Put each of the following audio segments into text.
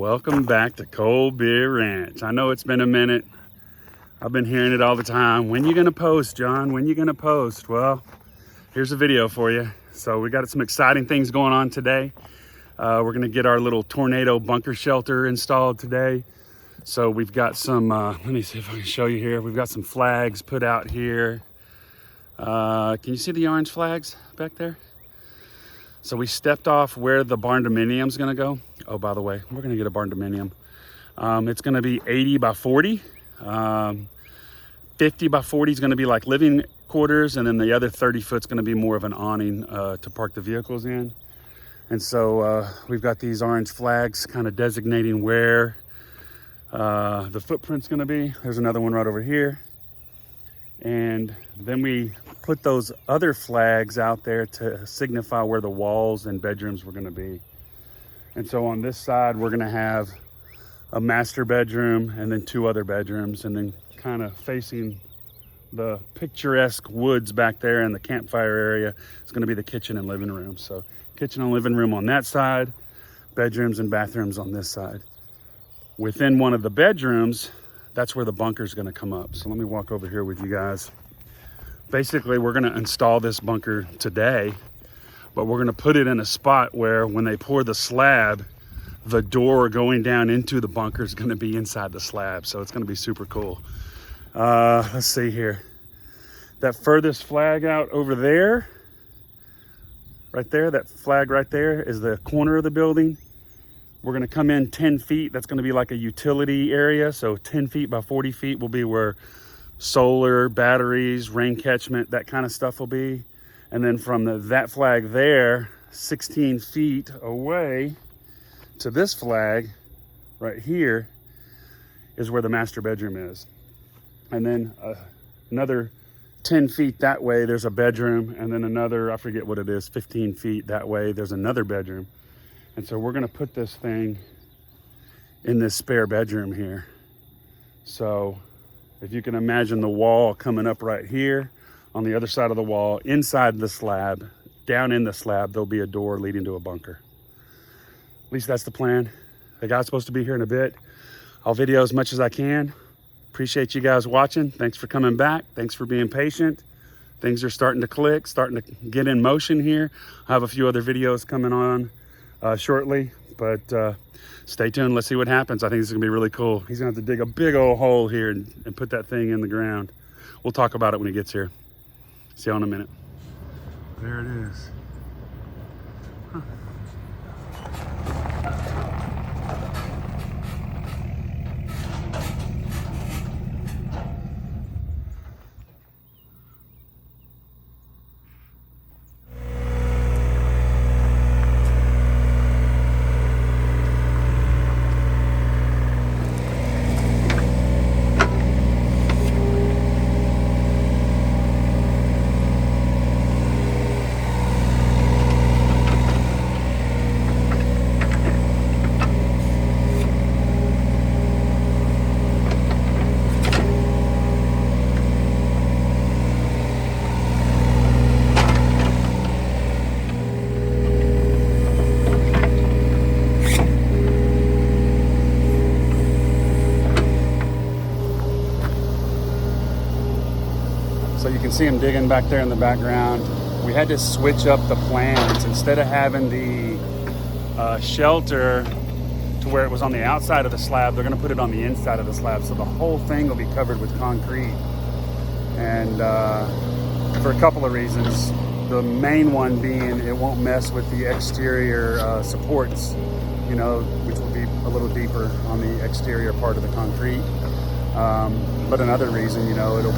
Welcome back to Cold Beer Ranch. I know it's been a minute. I've been hearing it all the time. When you gonna post, John? When you gonna post? Well, here's a video for you. So we got some exciting things going on today. We're gonna get our little tornado bunker shelter installed today. So we've got some, let me see if I can show you here. We've got some flags put out here. Can you see the orange flags back there? So we stepped off where the barn dominium is gonna go. Oh, by the way, we're gonna get a barn dominium. It's gonna be 80 by 40. 50 by 40 is gonna be like living quarters, and then the other 30 foot is gonna be more of an awning to park the vehicles in. And so we've got these orange flags kind of designating where the footprint's gonna be. There's another one right over here. And then we put those other flags out there to signify where the walls and bedrooms were gonna be. And so on this side, we're gonna have a master bedroom and then two other bedrooms, and then kind of facing the picturesque woods back there and the campfire area is gonna be the kitchen and living room. So kitchen and living room on that side, bedrooms and bathrooms on this side. Within one of the bedrooms, that's where the bunker is gonna come up. So let me walk over here with you guys. Basically, we're gonna install this bunker today, but we're gonna put it in a spot where when they pour the slab, the door going down into the bunker is gonna be inside the slab. So it's gonna be super cool. Let's see here. That furthest flag out over there, right there, that flag right there is the corner of the building. We're gonna come in 10 feet. That's gonna be like a utility area. So 10 feet by 40 feet will be where solar, batteries, rain catchment, that kind of stuff will be. And then from that flag there, 16 feet away to this flag right here is where the master bedroom is. And then another 10 feet that way, there's a bedroom. And then another, I forget what it is, 15 feet that way, there's another bedroom. And so we're gonna put this thing in this spare bedroom here. So if you can imagine the wall coming up right here, on the other side of the wall, inside the slab, down in the slab, there'll be a door leading to a bunker. At least that's the plan. The guy's supposed to be here in a bit. I'll video as much as I can. Appreciate you guys watching. Thanks for coming back. Thanks for being patient. Things are starting to click, starting to get in motion here. I have a few other videos coming on shortly, but stay tuned. Let's see what happens. I think this is gonna be really cool. He's gonna have to dig a big old hole here and put that thing in the ground. We'll talk about it when he gets here. See you in a minute. There it is. Huh. So you can see him digging back there in the background. We had to switch up the plans. Instead of having the shelter to where it was on the outside of the slab, they're gonna put it on the inside of the slab. So the whole thing will be covered with concrete. And for a couple of reasons. The main one being it won't mess with the exterior supports, you know, which will be a little deeper on the exterior part of the concrete. But another reason, you know, it'll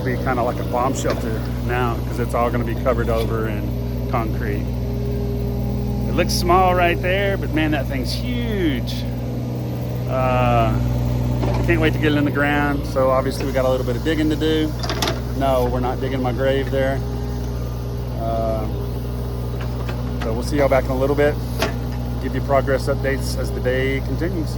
be kind of like a bomb shelter now because it's all going to be covered over in concrete. It looks small right there, but man, that thing's huge. Can't wait to get it in the ground. So obviously we got a little bit of digging to do. No, we're not digging my grave there. So we'll see y'all back in a little bit. Give you progress updates as the day continues.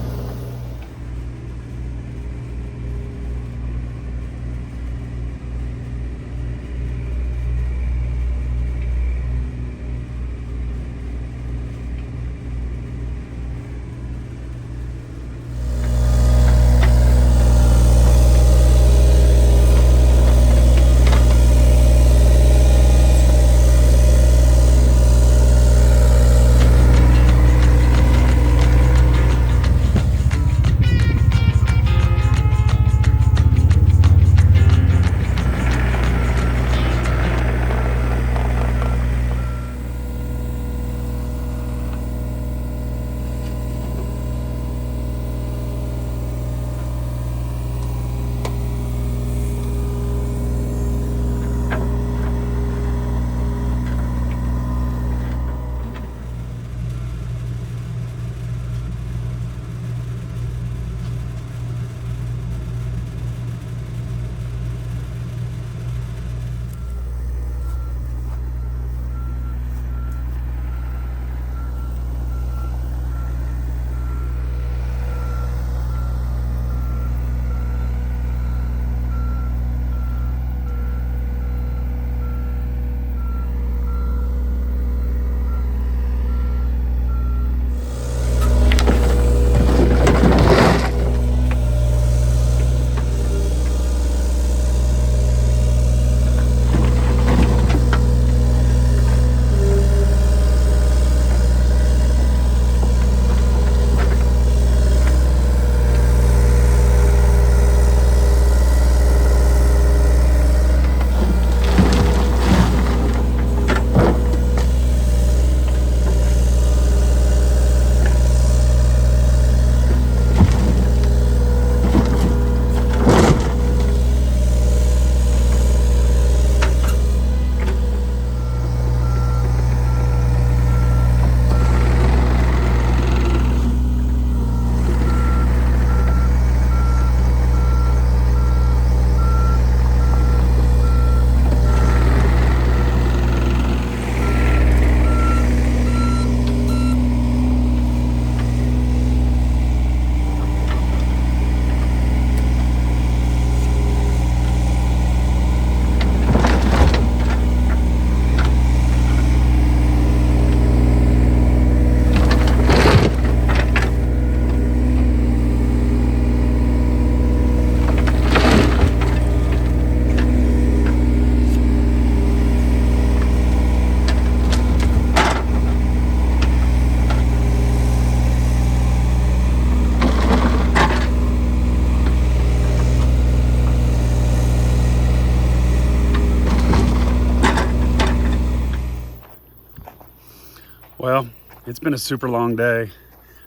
Well, it's been a super long day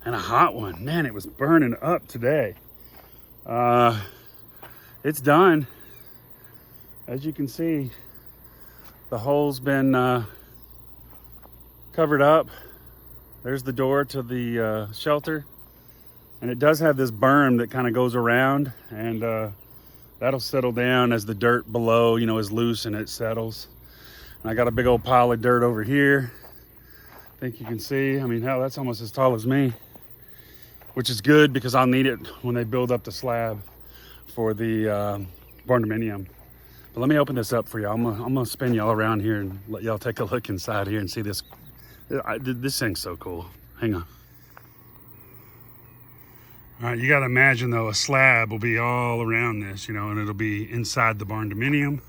and a hot one. Man, it was burning up today. It's done. As you can see, the hole's been covered up. There's the door to the shelter. And it does have this berm that kind of goes around, and that'll settle down as the dirt below, you know, is loose and it settles. And I got a big old pile of dirt over here. I think you can see, I mean, hell, that's almost as tall as me, which is good because I'll need it when they build up the slab for the barndominium. But let me open this up for you. I'm gonna spin y'all around here and let y'all take a look inside here and see this. This thing's so cool. Hang on. All right, you got to imagine though, a slab will be all around this, you know, and it'll be inside the barndominium.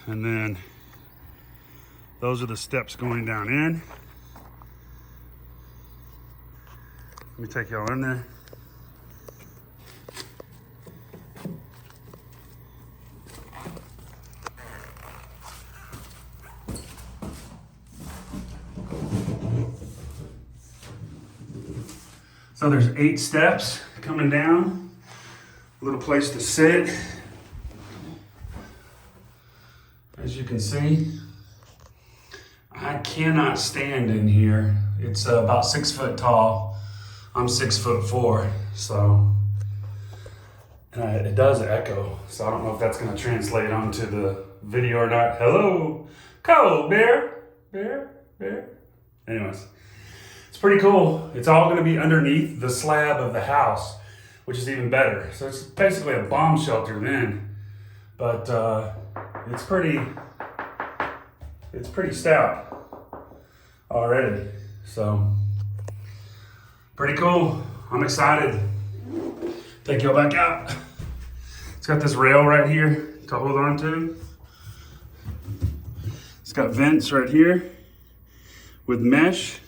And then those are the steps going down in. Let me take y'all in there. So there's 8 steps coming down, a little place to sit. As you can see, I cannot stand in here. It's about 6 foot tall. I'm 6'4", so it does echo. So I don't know if that's gonna translate onto the video or not. Hello, cold bear. Anyways. It's pretty cool. It's all going to be underneath the slab of the house, which is even better. So it's basically a bomb shelter then, but it's pretty stout already. So pretty cool. I'm excited. Take y'all back out. It's got this rail right here to hold on to. It's got vents right here with mesh.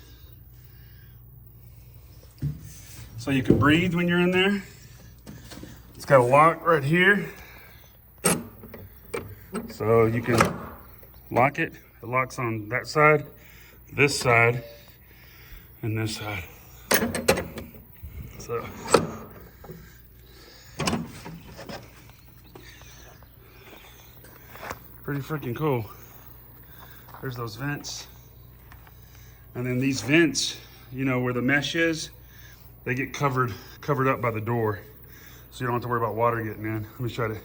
So you can breathe when you're in there. It's got a lock right here. So you can lock it. It locks on that side, this side, and this side. So pretty freaking cool. There's those vents. And then these vents, you know, where the mesh is, they get covered up by the door, so you don't have to worry about water getting in. Let me try to,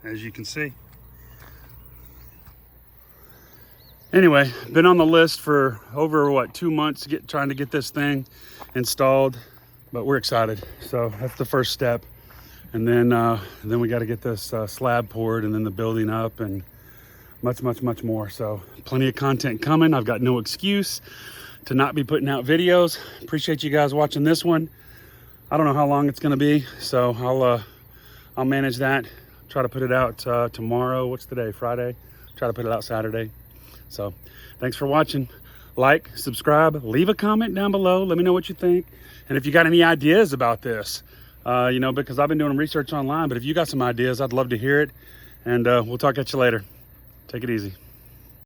as you can see. Anyway, been on the list for over 2 months trying to get this thing installed, but we're excited. So that's the first step, and then we got to get this slab poured, and then the building up, and much more. So plenty of content coming. I've got no excuse to not be putting out videos. Appreciate you guys watching this one. I don't know how long it's gonna be, so I'll manage that. Try to put it out tomorrow. What's today? Friday. Try to put it out Saturday. So thanks for watching. Like, subscribe, leave a comment down below. Let me know what you think. And if you got any ideas about this, you know, because I've been doing research online, but if you got some ideas, I'd love to hear it. And we'll talk at you later. Take it easy.